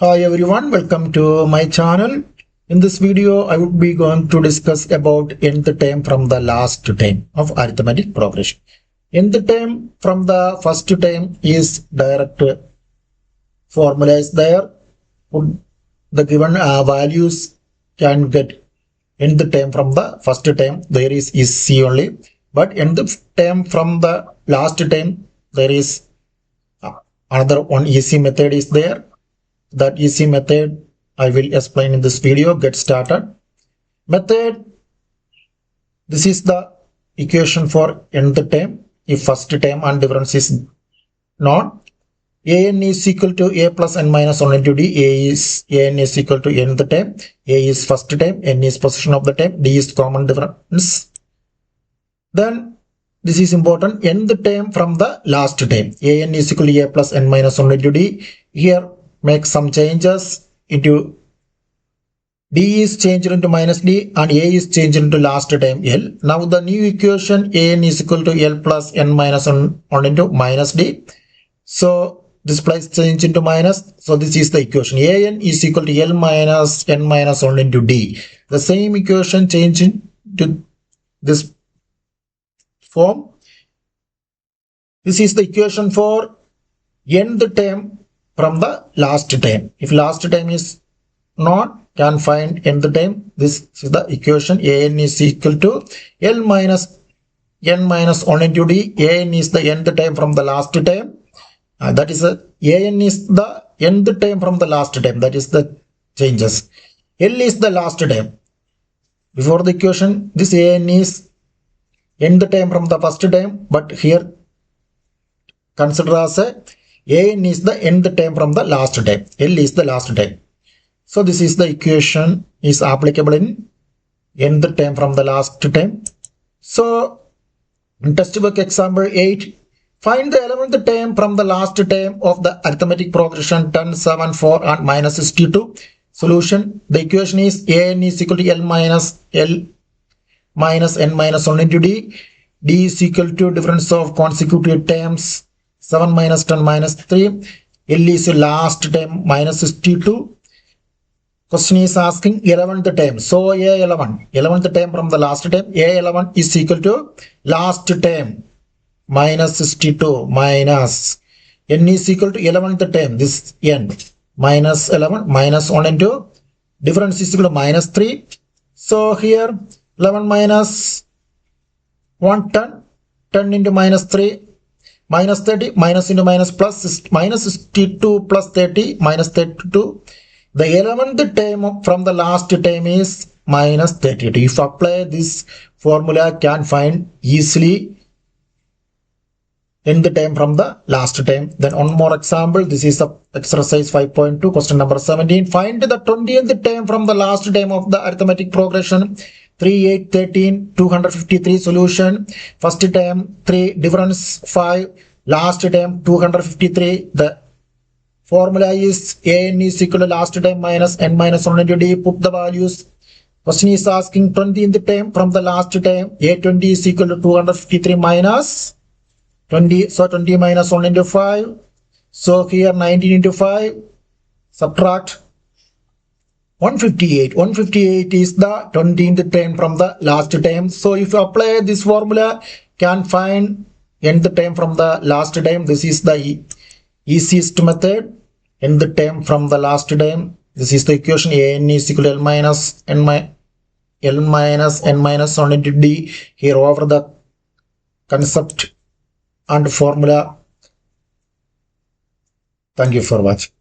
Hi everyone, welcome to my channel. In this video, I would be going to discuss about nth term from the last term of arithmetic progression. Nth term from the first term is direct formula is there. Put the given values can get nth term from the first term. There is C only, but nth term from the last term there is another one easy method is there. That easy method I will explain in this video. Get started. Method, this is the equation for nth term. If first term and difference is known, an is equal to a plus n minus 1 into d. An is equal to nth term. A is first term, n is position of the term, d is common difference. Then this is important, nth term from the last term. An is equal to a plus n minus 1 into d. Here make some changes into d is changed into minus d and a is changed into last term l. Now the new equation an is equal to l plus n minus 1 into minus d. So this place change into minus. So this is the equation. An is equal to l minus n minus 1 into d. The same equation change into this form. This is the equation for nth term from the last term. If last term is not, can find nth term. This is the equation. An is equal to l minus n minus 1 into d. An is the nth term from the last term. That is an is the nth term from the last term. That is the changes. L is the last term. Before the equation, this an is nth term from the first term, but here consider as an is the nth term from the last term. L is the last term. So this is the equation is applicable in nth term from the last term. So in textbook example 8, find the 11th term from the last term of the arithmetic progression 10, 7, 4 and minus 62. Solution, the equation is an is equal to l minus n minus 1 into d. D is equal to difference of consecutive terms 7 minus 10 minus 3. L is the last term minus 62. Question is asking 11th term. So A11, 11th term from the last term. A11 is equal to last term minus 62 minus n is equal to 11th term. This n minus 11 minus 1 into difference is equal to minus 3. So here 11 minus 1, 10, 10 into minus 3, minus 30, minus into minus plus, minus 62 plus 30, minus 32. The 11th term from the last term is minus 32. If apply this formula, can find easily nth term from the last term. Then one more example. This is the exercise 5.2, question number 17. Find the 20th term from the last term of the arithmetic progression. 3, 8, 13, 253. Solution. First term 3, difference 5, last term 253. The formula is an is equal to last term minus n minus 1 into d. Put the values. Question is asking 20th term from the last term. A20 is equal to 253 minus 20. So 20 minus 1 into 5. So here 19 into 5. Subtract 158. 158 is the 20th term from the last term. So if you apply this formula, can find nth term from the last term. This is the easiest method. Nth term from the last term. This is the equation. An is equal to l minus n minus 1 into d. Here over the concept and formula. Thank you for watching.